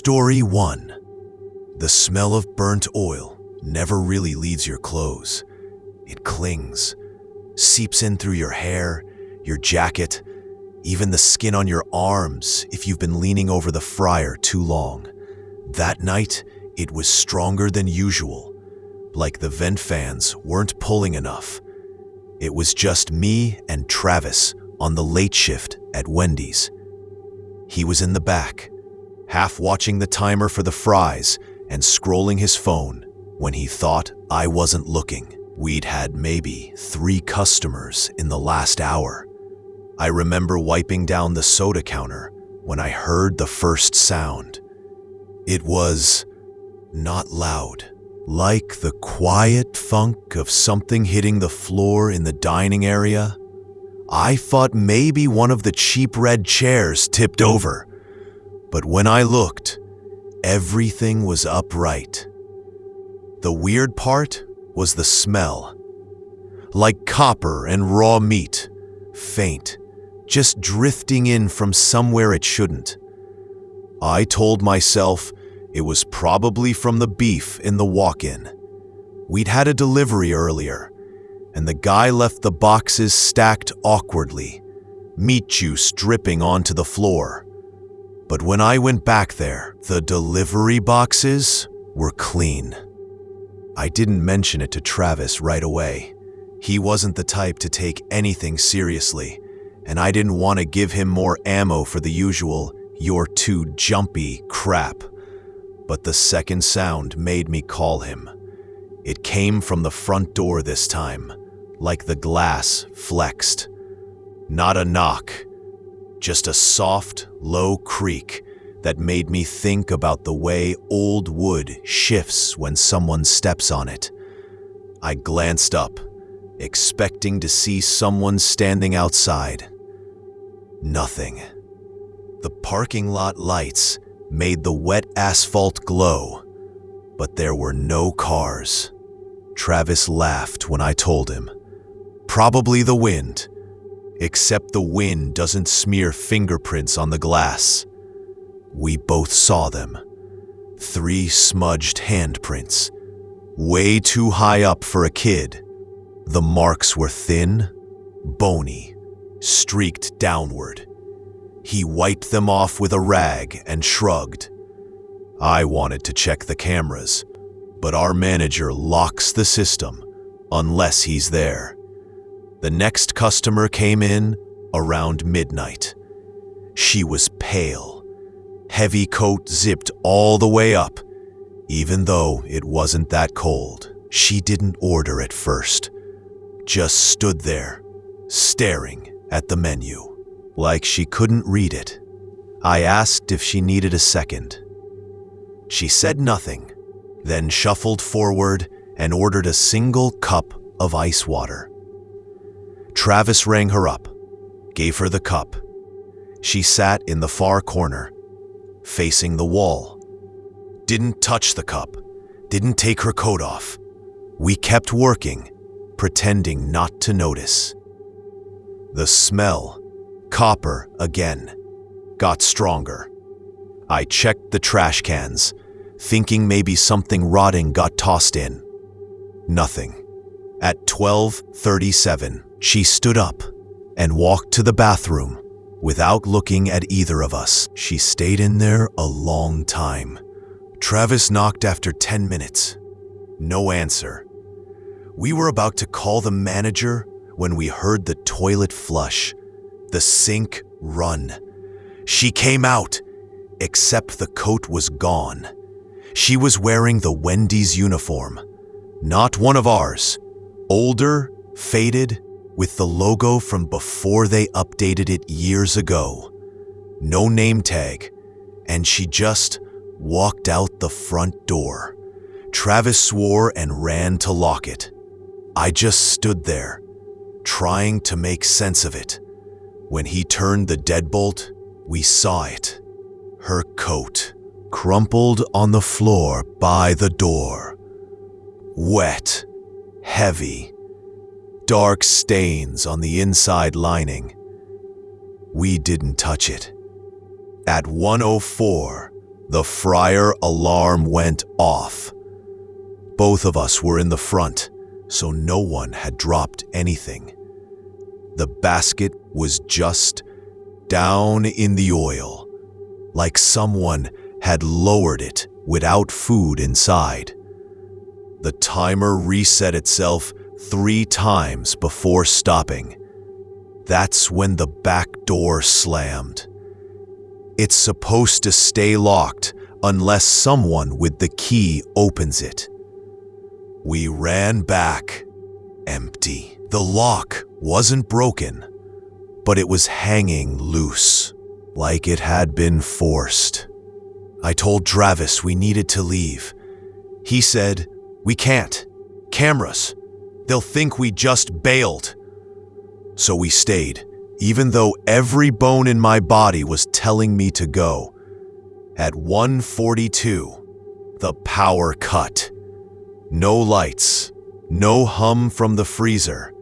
Story 1. The smell of burnt oil never really leaves your clothes. It clings, seeps in through your hair, your jacket, even the skin on your arms if you've been leaning over the fryer too long. That night, it was stronger than usual, like the vent fans weren't pulling enough. It was just me and Travis on the late shift at Wendy's. He was in the back, half watching the timer for the fries and scrolling his phone when he thought I wasn't looking. We'd had maybe 3 customers in the last hour. I remember wiping down the soda counter when I heard the first sound. It was not loud, like the quiet thunk of something hitting the floor in the dining area. I thought maybe one of the cheap red chairs tipped over, but when I looked, everything was upright. The weird part was the smell. Like copper and raw meat, faint, just drifting in from somewhere it shouldn't. I told myself it was probably from the beef in the walk-in. We'd had a delivery earlier, and the guy left the boxes stacked awkwardly, meat juice dripping onto the floor. But when I went back there, the delivery boxes were clean. I didn't mention it to Travis right away. He wasn't the type to take anything seriously, and I didn't want to give him more ammo for the usual "you're too jumpy" crap. But the second sound made me call him. It came from the front door this time, like the glass flexed. Not a knock, just a soft, low creak that made me think about the way old wood shifts when someone steps on it. I glanced up, expecting to see someone standing outside. Nothing. The parking lot lights made the wet asphalt glow, but there were no cars. Travis laughed when I told him. Probably the wind, except the wind doesn't smear fingerprints on the glass. We both saw them. 3 smudged handprints, way too high up for a kid. The marks were thin, bony, streaked downward. He wiped them off with a rag and shrugged. I wanted to check the cameras, but our manager locks the system unless he's there. The next customer came in around midnight. She was pale, heavy coat zipped all the way up, even though it wasn't that cold. She didn't order at first, just stood there, staring at the menu, like she couldn't read it. I asked if she needed a second. She said nothing, then shuffled forward and ordered a single cup of ice water. Travis rang her up, gave her the cup. She sat in the far corner, facing the wall. Didn't touch the cup, didn't take her coat off. We kept working, pretending not to notice. The smell, copper again, got stronger. I checked the trash cans, thinking maybe something rotting got tossed in. Nothing. At 12:37, she stood up and walked to the bathroom without looking at either of us. She stayed in there a long time. Travis knocked after 10 minutes. No answer. We were about to call the manager when we heard the toilet flush, the sink run. She came out, except the coat was gone. She was wearing the Wendy's uniform, not one of ours. Older, faded, with the logo from before they updated it years ago. No name tag, and she just walked out the front door. Travis swore and ran to lock it. I just stood there, trying to make sense of it. When he turned the deadbolt, we saw it. Her coat, crumpled on the floor by the door. Wet, heavy, dark stains on the inside lining. We didn't touch it. At 1:04, The fryer alarm went off. Both of us were in the front, so no one had dropped anything. The basket was just down in the oil, like someone had lowered it without food inside. The timer reset itself 3 times before stopping. That's when the back door slammed. It's supposed to stay locked unless someone with the key opens it. We ran back. Empty. The lock wasn't broken, but it was hanging loose, like it had been forced. I told Travis we needed to leave. He said, "We can't. Cameras. They'll think we just bailed." So we stayed, even though every bone in my body was telling me to go. At 1:42, the power cut. No lights, no hum from the freezer,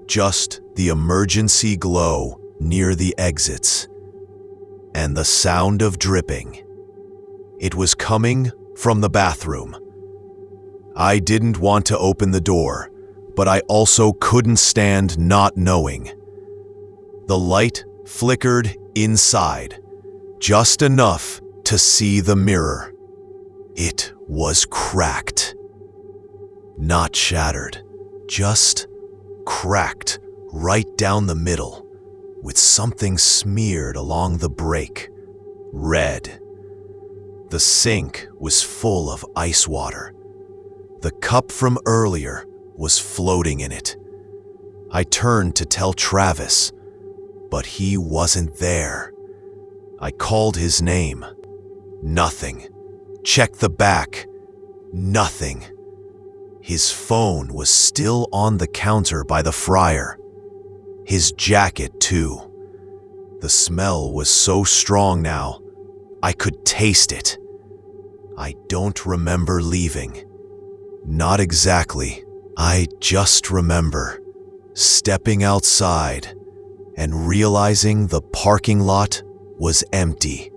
just the emergency glow near the exits, and the sound of dripping. It was coming from the bathroom. I didn't want to open the door, but I also couldn't stand not knowing. The light flickered inside, just enough to see the mirror. It was cracked. Not shattered, just cracked right down the middle, with something smeared along the break, red. The sink was full of ice water. The cup from earlier was floating in it. I turned to tell Travis, but he wasn't there. I called his name. Nothing. Checked the back. Nothing. His phone was still on the counter by the fryer. His jacket, too. The smell was so strong now, I could taste it. I don't remember leaving. Not exactly. I just remember stepping outside and realizing the parking lot was empty.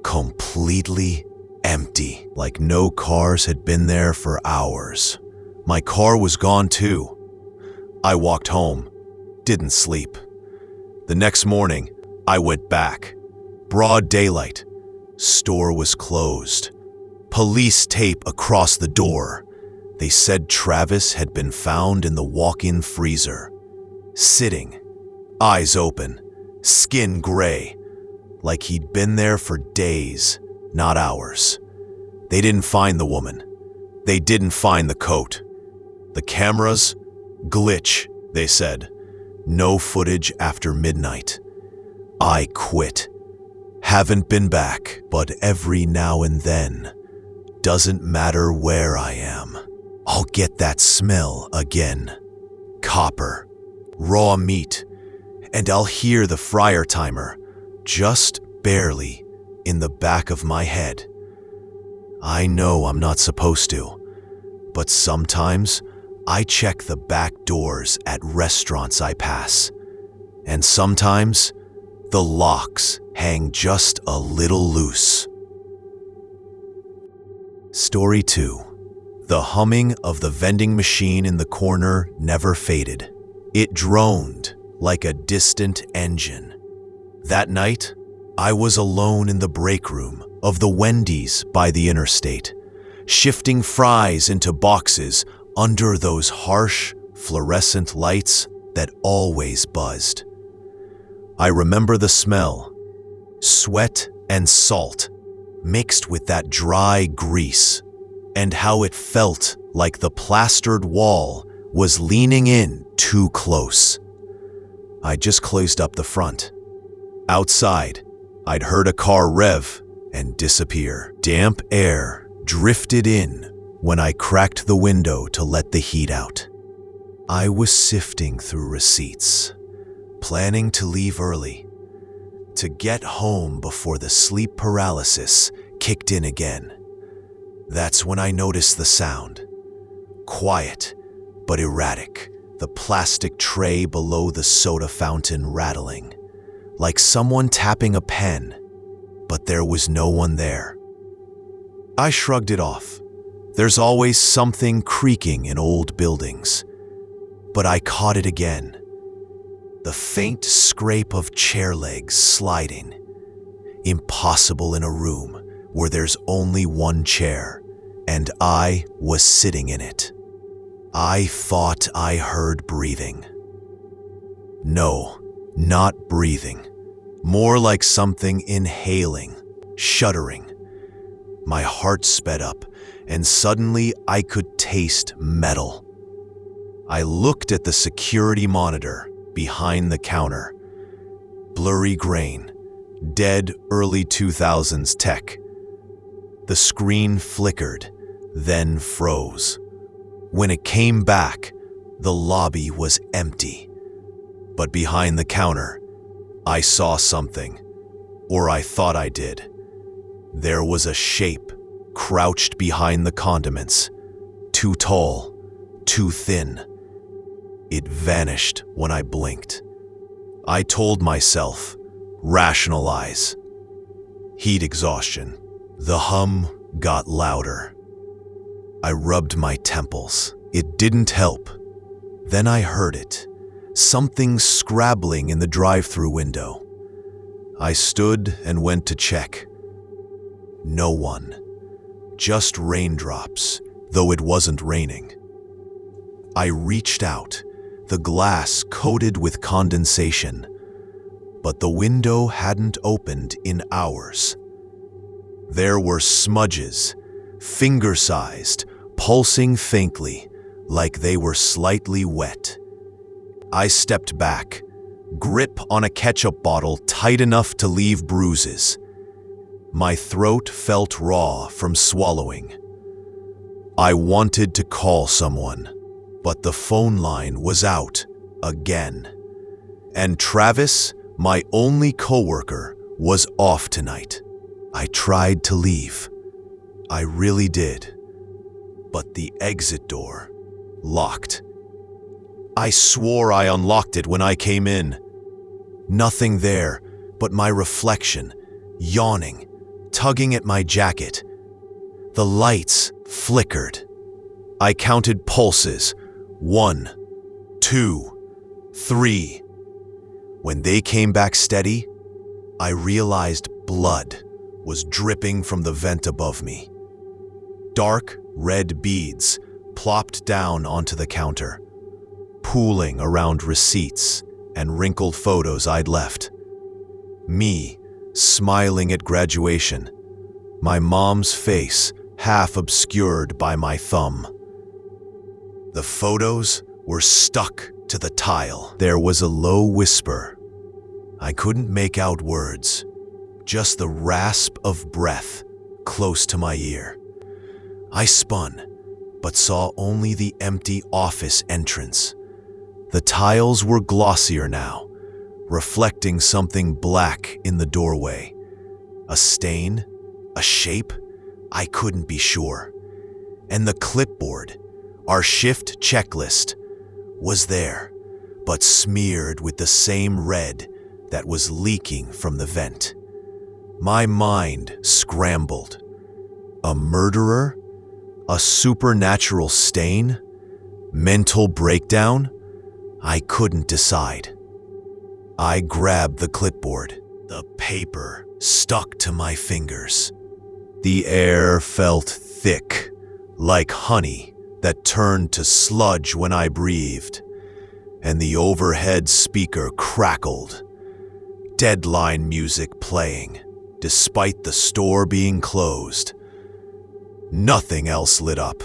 Completely empty, like no cars had been there for hours. My car was gone too. I walked home, didn't sleep. The next morning, I went back. Broad daylight. Store was closed. Police tape across the door. They said Travis had been found in the walk-in freezer, sitting, eyes open, skin gray, like he'd been there for days, not hours. They didn't find the woman. They didn't find the coat. The cameras? Glitch, they said. No footage after midnight. I quit. Haven't been back, but every now and then, doesn't matter where I am, I'll get that smell again. Copper, raw meat, and I'll hear the fryer timer, just barely, in the back of my head. I know I'm not supposed to, but sometimes I check the back doors at restaurants I pass, and sometimes the locks hang just a little loose. Story 2. The humming of the vending machine in the corner never faded. It droned like a distant engine. That night, I was alone in the break room of the Wendy's by the interstate, shifting fries into boxes under those harsh, fluorescent lights that always buzzed. I remember the smell, sweat and salt mixed with that dry grease, and how it felt like the plastered wall was leaning in too close. I just closed up the front. Outside, I'd heard a car rev and disappear. Damp air drifted in when I cracked the window to let the heat out. I was sifting through receipts, planning to leave early, to get home before the sleep paralysis kicked in again. That's when I noticed the sound. Quiet, but erratic. The plastic tray below the soda fountain rattling, like someone tapping a pen, but there was no one there. I shrugged it off. There's always something creaking in old buildings. But I caught it again. The faint scrape of chair legs sliding. Impossible in a room where there's only one chair, and I was sitting in it. I thought I heard breathing. No, not breathing. More like something inhaling, shuddering. My heart sped up, and suddenly I could taste metal. I looked at the security monitor behind the counter. Blurry grain, dead early 2000s tech. The screen flickered, then froze. When it came back, the lobby was empty. But behind the counter, I saw something, or I thought I did. There was a shape crouched behind the condiments, too tall, too thin. It vanished when I blinked. I told myself, rationalize. Heat exhaustion. The hum got louder. I rubbed my temples. It didn't help. Then I heard it. Something scrabbling in the drive-through window. I stood and went to check. No one. Just raindrops, though it wasn't raining. I reached out, the glass coated with condensation, but the window hadn't opened in hours. There were smudges, finger-sized, pulsing faintly, like they were slightly wet. I stepped back, grip on a ketchup bottle tight enough to leave bruises. My throat felt raw from swallowing. I wanted to call someone, but the phone line was out again. And Travis, my only coworker, was off tonight. I tried to leave. I really did. But the exit door, locked. I swore I unlocked it when I came in. Nothing there but my reflection, yawning, tugging at my jacket. The lights flickered. I counted pulses. 1, 2, 3. When they came back steady, I realized blood was dripping from the vent above me. Dark red beads plopped down onto the counter, pooling around receipts and wrinkled photos I'd left. Me, smiling at graduation, my mom's face half obscured by my thumb. The photos were stuck to the tile. There was a low whisper. I couldn't make out words, just the rasp of breath close to my ear. I spun, but saw only the empty office entrance. The tiles were glossier now, reflecting something black in the doorway. A stain? A shape? I couldn't be sure. And the clipboard, our shift checklist, was there, but smeared with the same red that was leaking from the vent. My mind scrambled. A murderer? A supernatural stain? Mental breakdown? I couldn't decide. I grabbed the clipboard. The paper stuck to my fingers. The air felt thick, like honey that turned to sludge when I breathed, and the overhead speaker crackled. Deadline music playing, despite the store being closed. Nothing else lit up.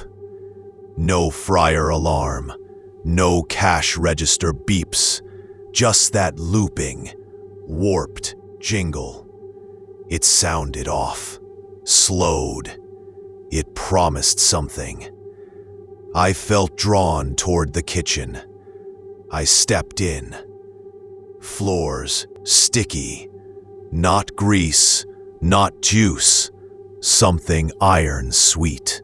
No fryer alarm, no cash register beeps, just that looping, warped jingle. It sounded off, slowed. It promised something. I felt drawn toward the kitchen. I stepped in. Floors sticky, not grease, not juice, something iron sweet.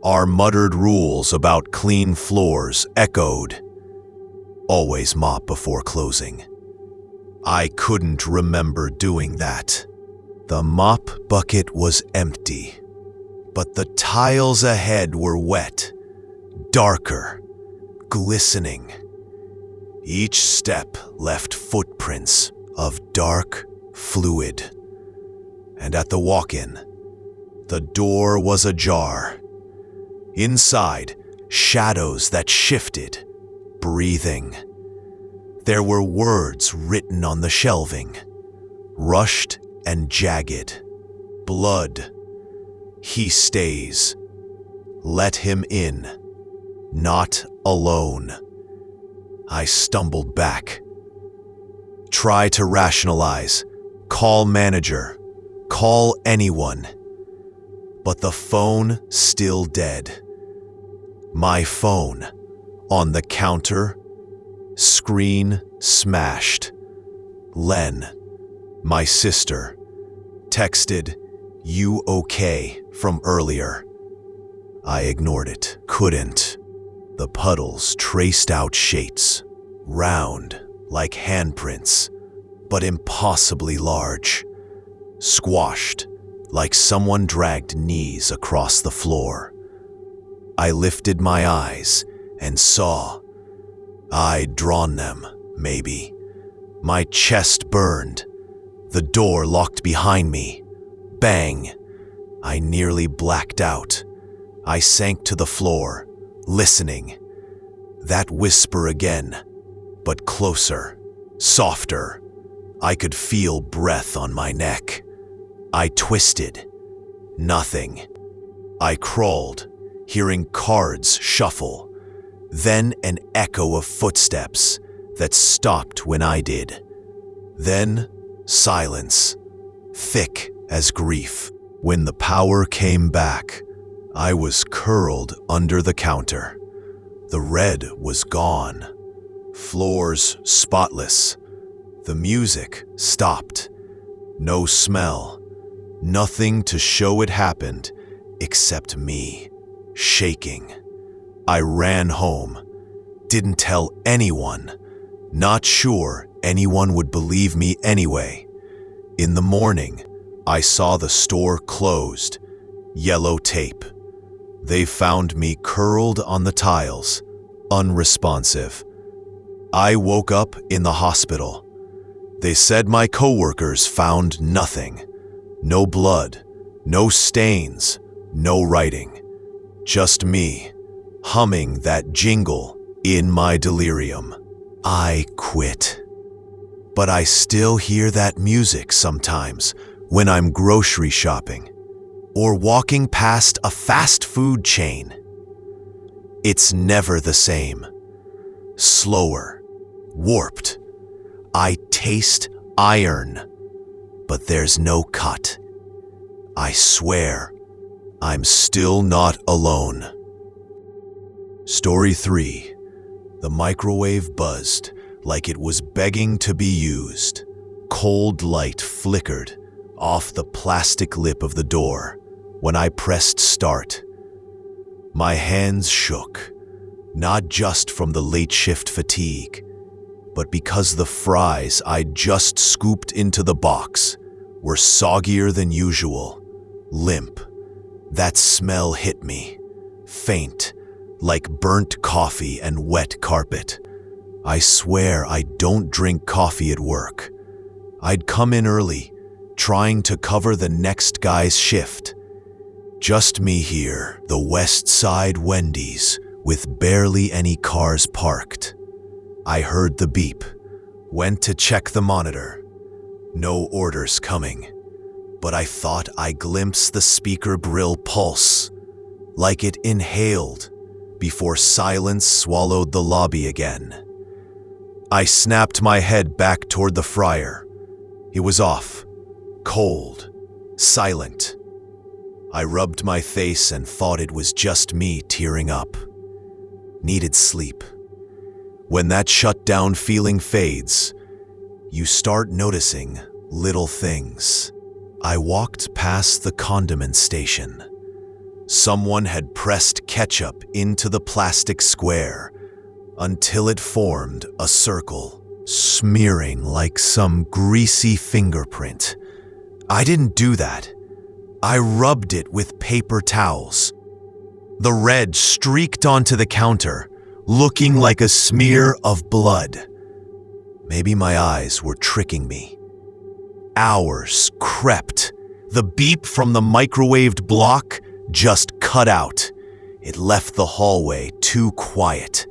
Our muttered rules about clean floors echoed. Always mop before closing. I couldn't remember doing that. The mop bucket was empty. But the tiles ahead were wet, darker, glistening. Each step left footprints of dark fluid. And at the walk-in, the door was ajar. Inside, shadows that shifted, breathing. There were words written on the shelving, rushed and jagged. Blood. He stays. Let him in. Not alone. I stumbled back. Try to rationalize. Call manager. Call anyone. But the phone still dead. My phone on the counter, screen smashed. Len, my sister, texted, "You okay?" from earlier. I ignored it. Couldn't. The puddles traced out shapes, round like handprints, but impossibly large. Squashed like someone dragged knees across the floor. I lifted my eyes and saw. I'd drawn them, maybe. My chest burned. The door locked behind me. Bang! I nearly blacked out. I sank to the floor, listening. That whisper again, but closer, softer. I could feel breath on my neck. I twisted. Nothing. I crawled, hearing cards shuffle. Then an echo of footsteps that stopped when I did. Then silence, thick as grief. When the power came back, I was curled under the counter. The red was gone. Floors spotless. The music stopped. No smell. Nothing to show it happened except me, shaking. I ran home. Didn't tell anyone. Not sure anyone would believe me anyway. In the morning, I saw the store closed. Yellow tape. They found me curled on the tiles, unresponsive. I woke up in the hospital. They said my coworkers found nothing. No blood, no stains, no writing. Just me, humming that jingle in my delirium. I quit. But I still hear that music sometimes when I'm grocery shopping or walking past a fast food chain. It's never the same. Slower, warped. I taste iron, but there's no cut. I swear, I'm still not alone. Story 3. The microwave buzzed like it was begging to be used. Cold light flickered off the plastic lip of the door when I pressed start. My hands shook, not just from the late shift fatigue, but because the fries I'd just scooped into the box were soggier than usual, limp. That smell hit me, faint, like burnt coffee and wet carpet. I swear I don't drink coffee at work. I'd come in early, trying to cover the next guy's shift. Just me here, the West Side Wendy's, with barely any cars parked. I heard the beep, went to check the monitor. No orders coming, but I thought I glimpsed the speaker brill pulse, like it inhaled before silence swallowed the lobby again. I snapped my head back toward the fryer. It was off, cold, silent. I rubbed my face and thought it was just me tearing up. Needed sleep. When that shutdown feeling fades, you start noticing little things. I walked past the condiment station. Someone had pressed ketchup into the plastic square until it formed a circle, smearing like some greasy fingerprint. I didn't do that, I rubbed it with paper towels. The red streaked onto the counter, looking like a smear of blood. Maybe my eyes were tricking me. Hours crept. The beep from the microwaved block just cut out. It left the hallway too quiet.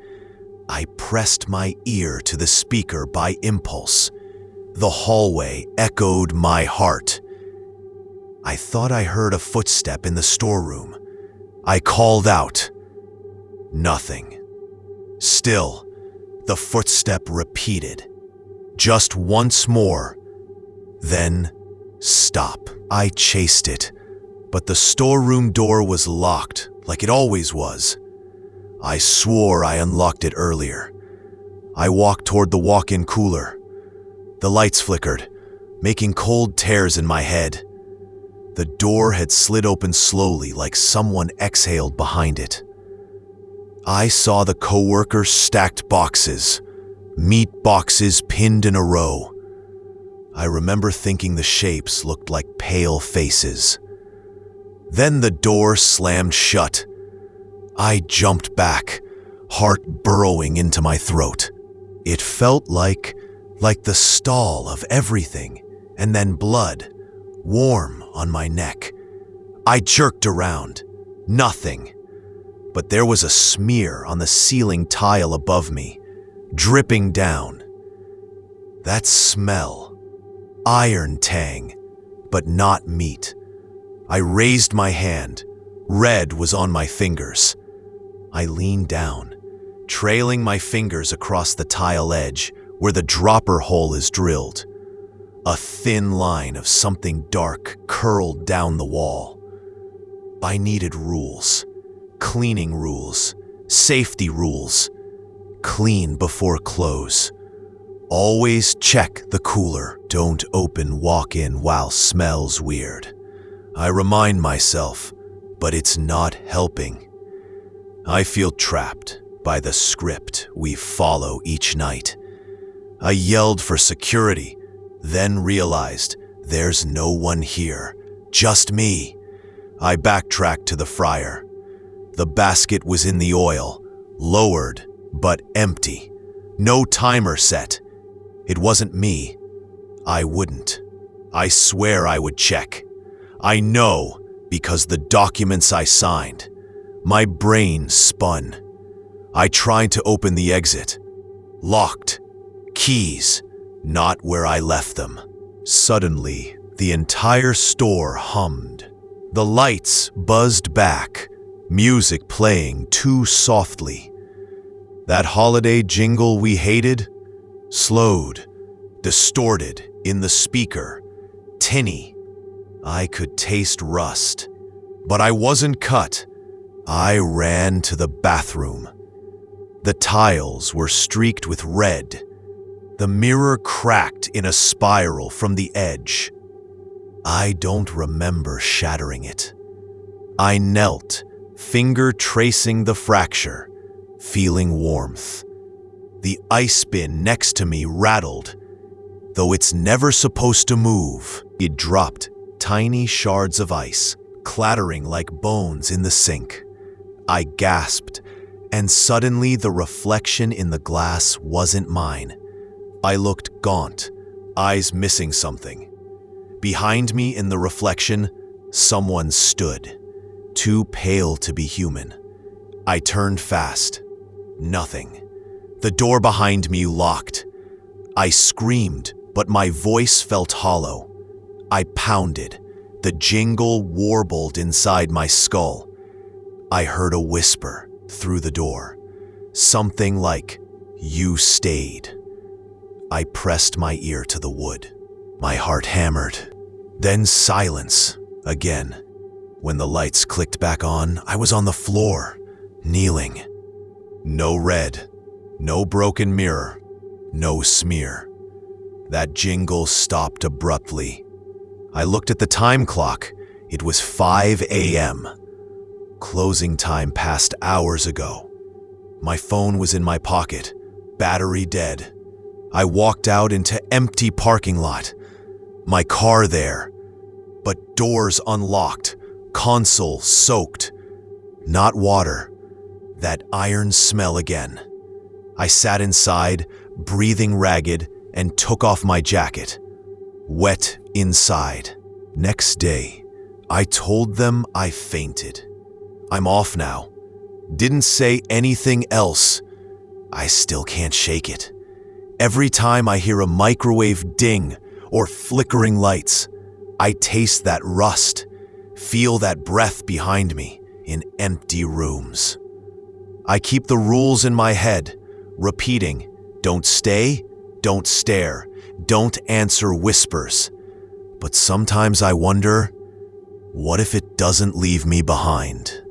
I pressed my ear to the speaker by impulse. The hallway echoed my heart. I thought I heard a footstep in the storeroom. I called out. Nothing. Still, the footstep repeated. Just once more. Then, stop. I chased it, but the storeroom door was locked, like it always was. I swore I unlocked it earlier. I walked toward the walk-in cooler. The lights flickered, making cold tears in my head. The door had slid open slowly, like someone exhaled behind it. I saw the coworkers' stacked boxes, meat boxes pinned in a row. I remember thinking the shapes looked like pale faces. Then the door slammed shut. I jumped back, heart burrowing into my throat. It felt like the stall of everything, and then blood, warm on my neck. I jerked around. Nothing. But there was a smear on the ceiling tile above me, dripping down. That smell. Iron tang, but not meat. I raised my hand. Red was on my fingers. I leaned down, trailing my fingers across the tile edge where the dropper hole is drilled. A thin line of something dark curled down the wall. I needed rules. Cleaning rules. Safety rules. Clean before close. Always check the cooler. Don't open walk-in while smells weird. I remind myself, but it's not helping. I feel trapped by the script we follow each night. I yelled for security, then realized there's no one here, just me. I backtracked to the fryer. The basket was in the oil, lowered but empty. No timer set. It wasn't me. I wouldn't. I swear I would check. I know because the documents I signed. My brain spun. I tried to open the exit. Locked. Keys. Not where I left them. Suddenly, the entire store hummed. The lights buzzed back, music playing too softly. That holiday jingle we hated slowed, distorted in the speaker, tinny. I could taste rust, but I wasn't cut. I ran to the bathroom. The tiles were streaked with red. The mirror cracked in a spiral from the edge. I don't remember shattering it. I knelt, finger tracing the fracture, feeling warmth. The ice bin next to me rattled. Though it's never supposed to move, it dropped tiny shards of ice, clattering like bones in the sink. I gasped, and suddenly the reflection in the glass wasn't mine. I looked gaunt, eyes missing something. Behind me in the reflection, someone stood, too pale to be human. I turned fast. Nothing. The door behind me locked. I screamed, but my voice felt hollow. I pounded. The jingle warbled inside my skull. I heard a whisper through the door. Something like, "You stayed." I pressed my ear to the wood. My heart hammered. Then silence again. When the lights clicked back on, I was on the floor, kneeling. No red, no broken mirror, no smear. That jingle stopped abruptly. I looked at the time clock. It was 5 a.m. Closing time passed hours ago. My phone was in my pocket, battery dead. I walked out into empty parking lot. My car there. but doors unlocked, console soaked. Not water, that iron smell again. I sat inside, breathing ragged, and took off my jacket. Wet inside. Next day, I told them I fainted. I'm off now. Didn't say anything else. I still can't shake it. Every time I hear a microwave ding or flickering lights, I taste that rust, feel that breath behind me in empty rooms. I keep the rules in my head, repeating, don't stay, don't stare, don't answer whispers. But sometimes I wonder, what if it doesn't leave me behind?